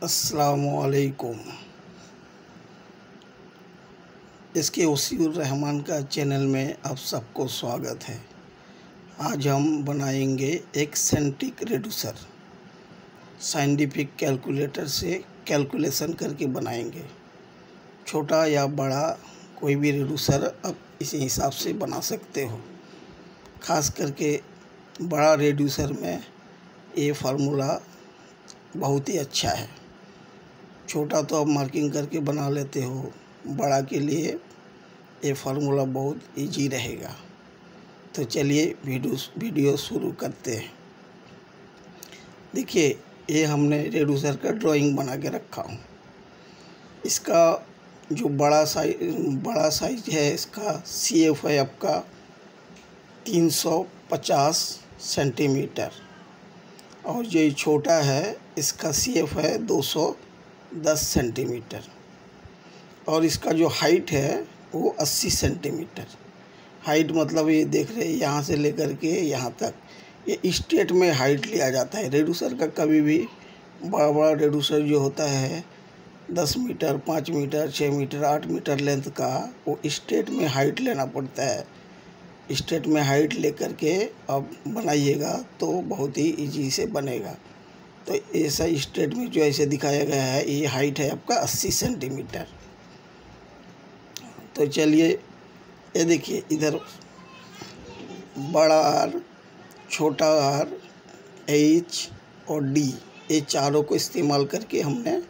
अस्सलामुअलैकुम। इसके वसीउर रहमान का चैनल में आप सबको स्वागत है। आज हम बनाएंगे एक सेंट्रिक रेड्यूसर। साइंटिफिक कैलकुलेटर से कैलकुलेशन करके बनाएंगे। छोटा या बड़ा कोई भी रेड्यूसर आप इसी हिसाब से बना सकते हो। ख़ास करके बड़ा रेड्यूसर में ये फार्मूला बहुत ही अच्छा है। छोटा तो आप मार्किंग करके बना लेते हो, बड़ा के लिए ये फार्मूला बहुत इजी रहेगा। तो चलिए वीडियो शुरू करते हैं। देखिए, ये हमने रेड्यूसर का ड्राइंग बना के रखा हूँ। इसका जो बड़ा साइज है, इसका CF है आपका 350 सेंटीमीटर, और जो छोटा है इसका CF है 210 सेंटीमीटर, और इसका जो हाइट है वो 80 सेंटीमीटर। हाइट मतलब ये देख रहे हैं, यहाँ से लेकर के यहाँ तक ये स्ट्रेट में हाइट लिया जाता है। रेड्यूसर का कभी भी बड़ा रेड्यूसर जो होता है 10 metre, 5 metre, 6 metre, 8 metre length का, वो स्ट्रेट में हाइट लेना पड़ता है। स्ट्रेट में हाइट लेकर के आप बनाइएगा तो बहुत ही इजी से बनेगा। तो ऐसा स्ट्रेट में जो ऐसे दिखाया गया है, ये हाइट है आपका 80 सेंटीमीटर। तो चलिए, ये देखिए, इधर बड़ा आर, छोटा आर, H और D, ये चारों को इस्तेमाल करके हमने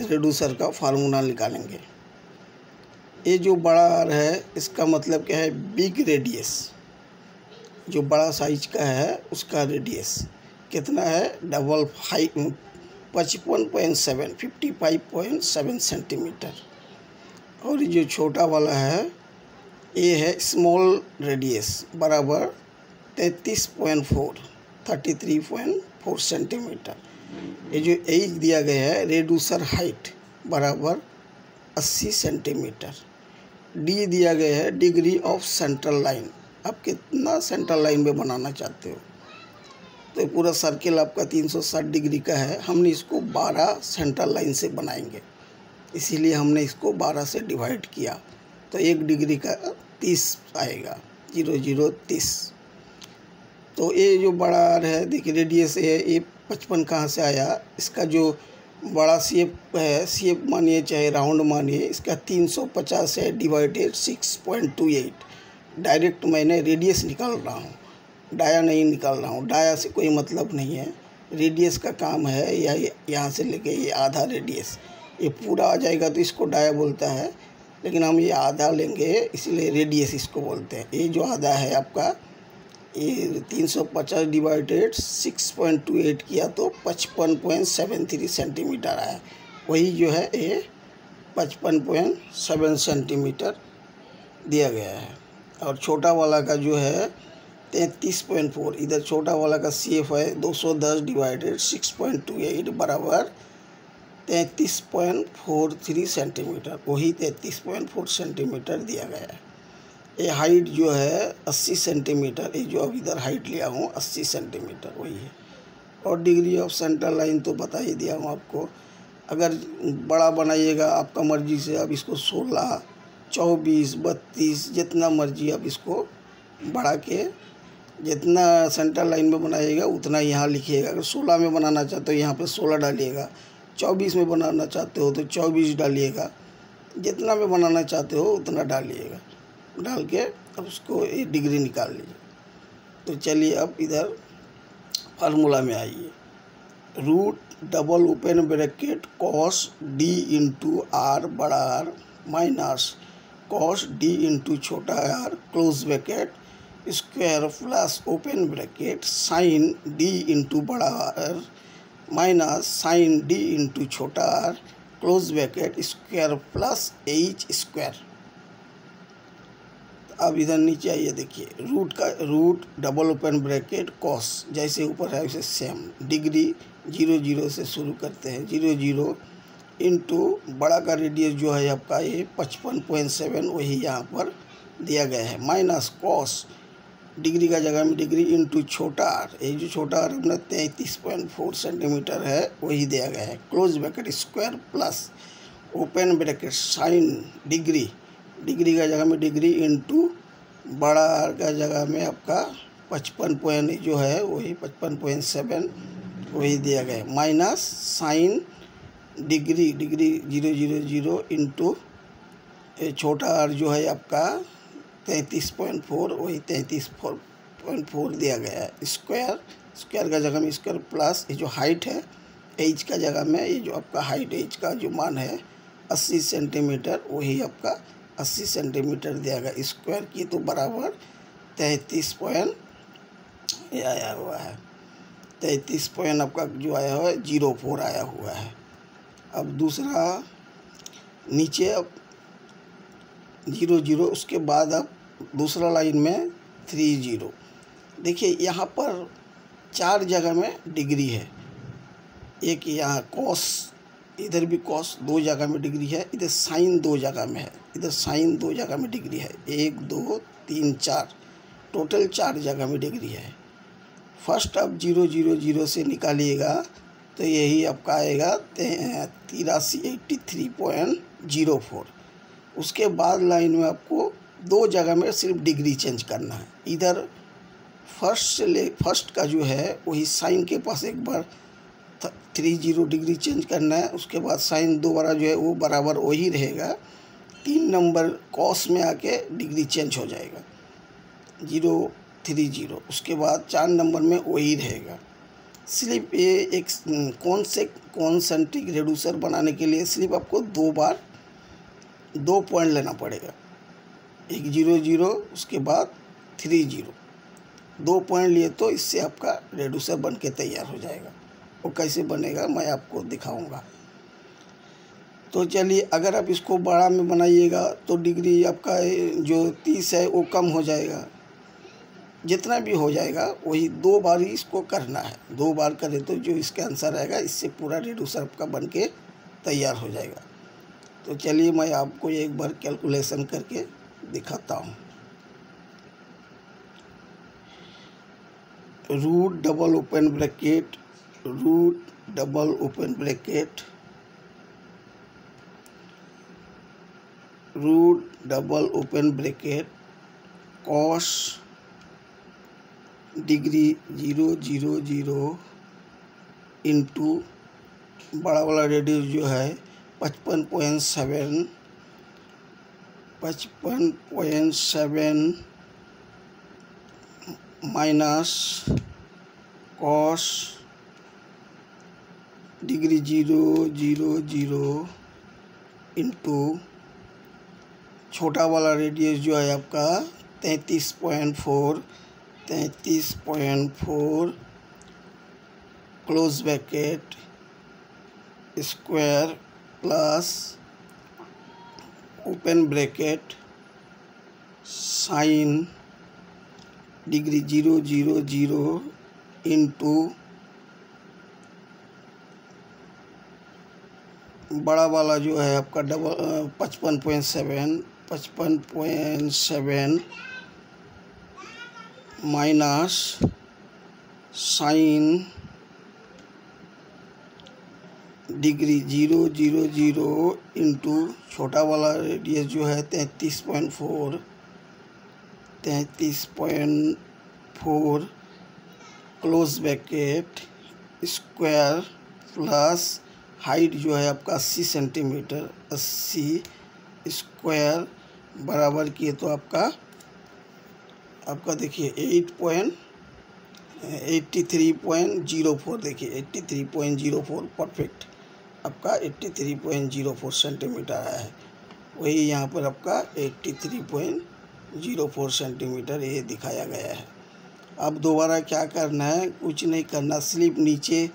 रेड्यूसर का फार्मूला निकालेंगे। ये जो बड़ा आर है, इसका मतलब क्या है? Big radius. जो बड़ा साइज का है उसका रेडियस कितना है? 55.7 सेंटीमीटर। और जो छोटा वाला है, ये है स्मॉल रेडियस, बराबर 33.4 सेंटीमीटर। ये जो एज दिया गया है, रेड्यूसर हाइट, बराबर 80 सेंटीमीटर। डी दिया गया है डिग्री ऑफ सेंट्रल लाइन। आप कितना सेंट्रल लाइन में बनाना चाहते हो। तो पूरा सर्किल आपका 360 डिग्री का है। हमने इसको 12 सेंट्रल लाइन से बनाएंगे, इसीलिए हमने इसको 12 से डिवाइड किया। तो 1 डिग्री का 30 आएगा, 0 0 30। तो ये जो बड़ा आर है, देखिए रेडियस है, ये 55 कहाँ से आया? इसका जो बड़ा CF है, CF मानिए चाहे राउंड मानिए, इसका 350 है डिवाइडेड 6.28। डायरेक्ट मैंने रेडियस निकाल रहा हूँ, डाया नहीं निकाल रहा हूँ। डाया से कोई मतलब नहीं है, रेडियस का काम है। या यहाँ से लेके ये आधा रेडियस, ये पूरा आ जाएगा तो इसको डाया बोलता है, लेकिन हम ये आधा लेंगे इसलिए रेडियस इसको बोलते हैं। ये जो आधा है आपका, ये 350 डिवाइडेड 6.28 किया तो 55.73 सेंटीमीटर आया। वही जो है ये 55.7 सेंटीमीटर दिया गया है। और छोटा वाला का जो है 33.4, इधर छोटा वाला का CF है 210 डिवाइडेड 6.28, बराबर 33.43 सेंटीमीटर। वही 33.4 सेंटीमीटर दिया गया है। ये हाइट जो है 80 सेंटीमीटर, ये जो अब इधर हाइट लिया हूँ 80 सेंटीमीटर वही है। और डिग्री ऑफ सेंट्रल लाइन तो बता ही दिया हूँ आपको। अगर बड़ा बनाइएगा आपका मर्जी से, आप इसको 16, 24, 32 जितना मर्जी आप इसको बढ़ा के, जितना सेंट्रल लाइन में बनाइएगा उतना यहाँ लिखिएगा। अगर 16 में बनाना चाहते हो यहाँ पे 16 डालिएगा, 24 में बनाना चाहते हो तो 24 डालिएगा, जितना में बनाना चाहते हो उतना डालिएगा। डाल के अब उसको ये डिग्री निकाल लीजिए। तो चलिए अब इधर फार्मूला में आइए। Root double open bracket cos D into R बड़ा R minus cos D into छोटा R close bracket square plus open bracket sine D into बड़ा R minus sine D into छोटा R close bracket square plus H square. अब इधर नीचे आइए, देखिए root double open bracket cos, जैसे ऊपर है वैसे सेम। डिग्री 0 0 से शुरू करते हैं, 0 0 इंटू बड़ा का रेडियस जो है आपका ये 55.7, वही यहाँ पर दिया गया है, माइनस cos डिग्री का जगह में डिग्री इंटू छोटा आर, ये जो छोटा आर अपना 33.4 सेंटीमीटर है वही दिया गया है। Close bracket square plus open bracket sine degree, degree का जगह में डिग्री इंटू बड़ा आर का जगह में आपका 55 पॉइंट जो है वही 55.7 वही दिया गया है, माइनस साइन डिग्री 000 इंटू छोटा आर जो है आपका 33.4 वही 33.4 दिया गया है। स्क्वायर का जगह में स्क्वायर प्लस ये जो हाइट है एच का जगह में ये जो आपका हाइट एच का जो मान है 80 सेंटीमीटर वही आपका 80 सेंटीमीटर दिया गया। स्क्वायर की तो बराबर 33 पॉइंट आया हुआ है, 33 पॉइंट आपका जो आया हुआ है 04 आया हुआ है। अब दूसरा नीचे अब 00 उसके बाद अब दूसरा लाइन में 30। देखिए यहाँ पर 4 जगह में डिग्री है, एक यहाँ कॉस, इधर भी कॉस 2 जगह में डिग्री है, इधर साइन 2 जगह में है, इधर साइन 2 जगह में डिग्री है, 1 2 3 4 टोटल 4 जगह में डिग्री है। फर्स्ट अब 000 से निकालिएगा तो यही आपका आएगा 83.04। उसके बाद लाइन में आपको 2 जगह में सिर्फ डिग्री चेंज करना है। इधर फर्स्ट का जो है वही साइन के पास एक बार 30 डिग्री चेंज करना है, उसके बाद साइन दोबारा जो है वो बराबर वही रहेगा। 3 नंबर कॉस में आके डिग्री चेंज हो जाएगा 030, उसके बाद 4 नंबर में वही रहेगा। सिर्फ ये एक कॉन्सेंट्रिक रेड्यूसर बनाने के लिए सिर्फ आपको 2 बार 2 पॉइंट लेना पड़ेगा, एक 00 उसके बाद 30, 2 पॉइंट लिए तो इससे आपका रेड्यूसर बन के तैयार हो जाएगा। वो कैसे बनेगा मैं आपको दिखाऊंगा। तो चलिए, अगर आप इसको बड़ा में बनाइएगा तो डिग्री आपका जो 30 है वो कम हो जाएगा, जितना भी हो जाएगा वही 2 बार ही इसको करना है। 2 बार करें तो जो इसका आंसर आएगा इससे पूरा रेड्यूसर आपका बन के तैयार हो जाएगा। तो चलिए मैं आपको एक बार कैलकुलेशन करके दिखाता हूँ। Root double open bracket cos degree 000 into बड़ा वाला रेडियस जो है 55.7 माइनस कॉस डिग्री 000 इंटू छोटा वाला रेडियस जो है आपका 33.4 close bracket square plus open bracket sine degree 000 into बड़ा वाला जो है आपका 55.7 माइनस साइन डिग्री 000 इंटू छोटा वाला रेडियस जो है 33.4 close bracket square plus height जो है आपका 80 सेंटीमीटर, 80 स्क्वायर बराबर किए तो आपका देखिए 83.04, देखिए 83.04 परफेक्ट आपका 83.04 सेंटीमीटर आया है। वही यहाँ पर आपका 83.04 सेंटीमीटर ये दिखाया गया है। अब दोबारा क्या करना है, कुछ नहीं करना, स्लिप नीचे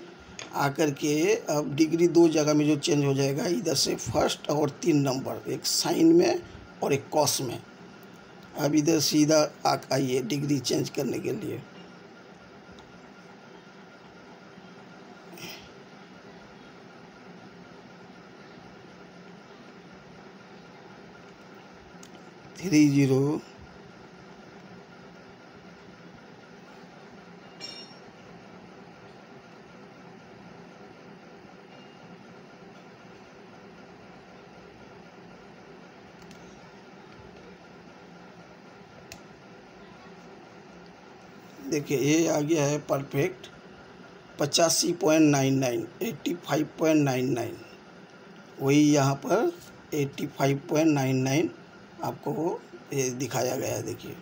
आकर के अब डिग्री 2 जगह में जो चेंज हो जाएगा, इधर से फर्स्ट और 3 नंबर, एक साइन में और एक कॉस में। अब इधर सीधा आइए डिग्री चेंज करने के लिए। देखिए ये आ गया है परफेक्ट 85.99, 85.99, वही यहाँ पर 85.99 आपको ये दिखाया गया है। देखिए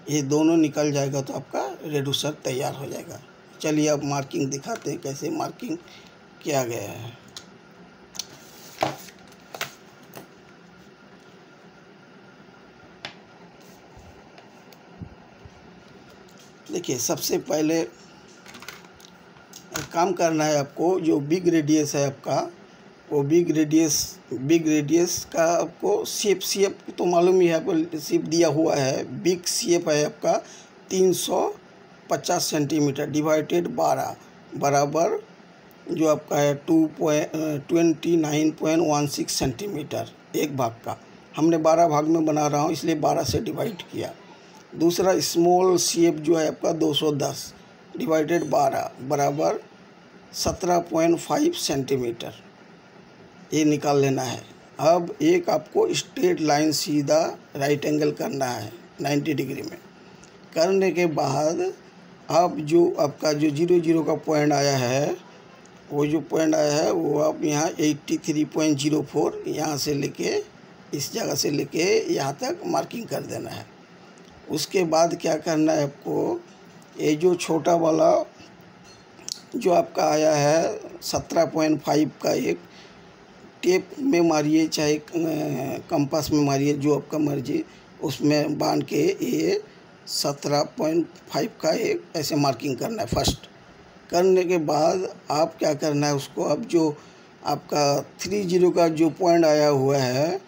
ये दोनों निकल जाएगा तो आपका रेड्यूसर तैयार हो जाएगा। चलिए अब मार्किंग दिखाते हैं कैसे मार्किंग किया गया है। देखिए सबसे पहले काम करना है आपको, जो बिग रेडियस है आपका, वो बिग रेडियस का आपको शेप तो मालूम ही है आपको, शेप दिया हुआ है। बिग शेप है आपका 350 सेंटीमीटर डिवाइडेड 12 बराबर जो आपका है 29.16 सेंटीमीटर एक भाग का। हमने 12 भाग में बना रहा हूँ इसलिए 12 से डिवाइड किया। दूसरा स्मॉल शेप जो है आपका 210 डिवाइडेड 12 बराबर 17.5 सेंटीमीटर, ये निकाल लेना है। अब एक आपको स्ट्रेट लाइन सीधा राइट एंगल करना है 90 डिग्री में। करने के बाद अब जो आपका जो 00 का पॉइंट आया है, वो जो पॉइंट आया है वो आप यहाँ 83.04 यहाँ से लेके इस जगह से लेके यहाँ तक मार्किंग कर देना है। उसके बाद क्या करना है आपको, ये जो छोटा वाला जो आपका आया है 17.5 का, एक टेप में मारिए चाहे कंपास में मारिए, जो आपका मर्जी, उसमें बांध के ये 17.5 का एक ऐसे मार्किंग करना है। फर्स्ट करने के बाद आप क्या करना है उसको, अब जो आपका 30 का जो पॉइंट आया हुआ है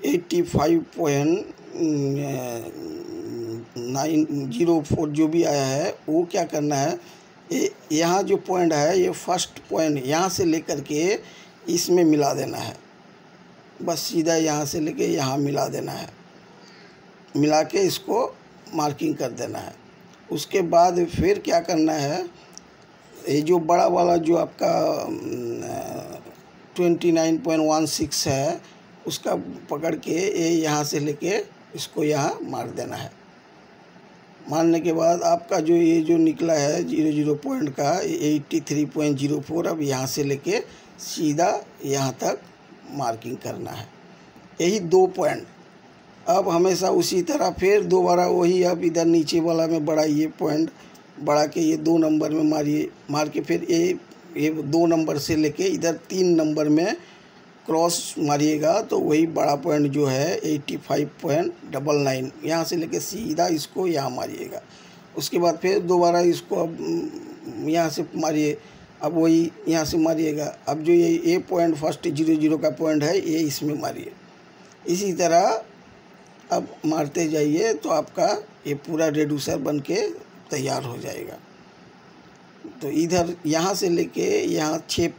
85.904 जो भी आया है, वो क्या करना है, यहाँ जो पॉइंट है ये फर्स्ट पॉइंट यहाँ से लेकर के इसमें मिला देना है। बस सीधा यहाँ से लेके यहाँ मिला देना है, मिला के इसको मार्किंग कर देना है। उसके बाद फिर क्या करना है, ये जो बड़ा वाला जो आपका 29.16 है उसका पकड़ के ये यहाँ से लेके इसको यहाँ मार देना है। मारने के बाद आपका जो ये जो निकला है 00 पॉइंट का 83.04, अब यहाँ से लेके सीधा यहाँ तक मार्किंग करना है। यही 2 पॉइंट। अब हमेशा उसी तरह फिर दोबारा वही, अब इधर नीचे वाला में बढ़ाइए पॉइंट, बढ़ा के ये 2 नंबर में मारिए, मार के फिर ये 2 नंबर से लेके इधर 3 नंबर में क्रॉस मारिएगा तो वही बड़ा पॉइंट जो है 85.99 यहाँ से लेके सीधा इसको यहाँ मारिएगा। उसके बाद फिर दोबारा इसको अब यहाँ से मारिए, अब वही यहाँ से मारिएगा। अब जो ये पॉइंट फर्स्ट 00 का पॉइंट है ये इसमें मारिए। इसी तरह अब मारते जाइए तो आपका ये पूरा रेड्यूसर बन के तैयार हो जाएगा। तो इधर यहाँ से लेके यहाँ 6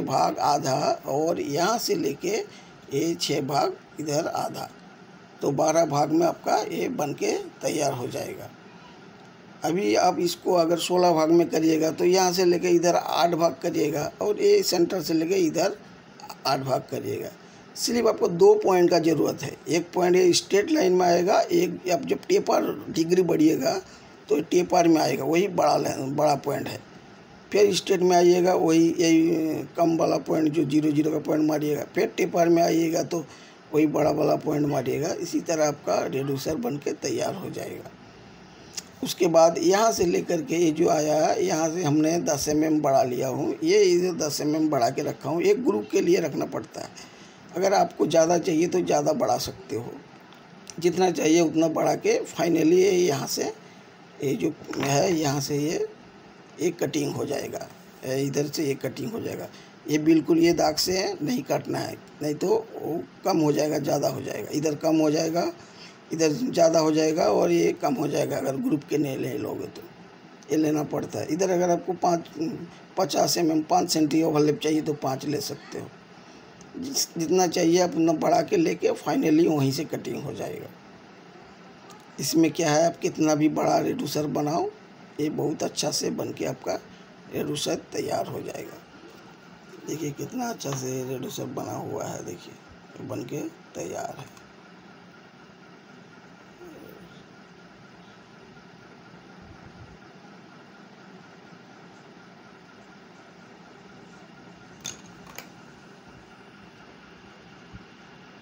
भाग आधा, और यहाँ से लेके ये 6 भाग इधर आधा, तो 12 भाग में आपका ये बन के तैयार हो जाएगा। अभी आप इसको अगर 16 भाग में करिएगा तो यहाँ से लेके इधर 8 भाग करिएगा, और ये सेंटर से लेके इधर 8 भाग करिएगा। सिर्फ आपको 2 पॉइंट का ज़रूरत है। एक पॉइंट ये स्ट्रेट लाइन में आएगा, एक आप जब टेपर डिग्री बढ़िएगा तो टेपर में आएगा, वही बड़ा पॉइंट है। फिर स्ट्रेट में आइएगा, वही यही कम वाला पॉइंट जो 00 का पॉइंट मारिएगा। फिर टेपर में आइएगा तो वही बड़ा वाला पॉइंट मारिएगा। इसी तरह आपका रेड्यूसर बन के तैयार हो जाएगा। उसके बाद यहाँ से लेकर के ये जो आया है, यहाँ से हमने 10 mm बढ़ा लिया हूँ, ये इधर 10 mm बढ़ा के रखा हूँ। एक ग्रुप के लिए रखना पड़ता है। अगर आपको ज़्यादा चाहिए तो ज़्यादा बढ़ा सकते हो, जितना चाहिए उतना बढ़ा के फाइनली ये यहाँ से ये जो है यहाँ से ये एक कटिंग हो जाएगा, इधर से एक कटिंग हो जाएगा। ये बिल्कुल ये दाग से नहीं काटना है, नहीं तो वो कम हो जाएगा, ज़्यादा हो जाएगा। इधर कम हो जाएगा, इधर ज़्यादा हो जाएगा, और ये कम हो जाएगा। अगर ग्रुप के नहीं ले लोगे तो ये लेना पड़ता है। इधर अगर आपको 50 mm 5 सेंटी ओवरलैप चाहिए तो 5 ले सकते हो। जितना चाहिए आप उतना बढ़ा के लेके फाइनली वहीं से कटिंग हो जाएगा। इसमें क्या है, आप कितना भी बड़ा रेड्यूसर बनाओ, ये बहुत अच्छा से बन के आपका रेड्यूसर तैयार हो जाएगा। देखिए कितना अच्छा से रेड्यूसर बना हुआ है, देखिए बन के तैयार है।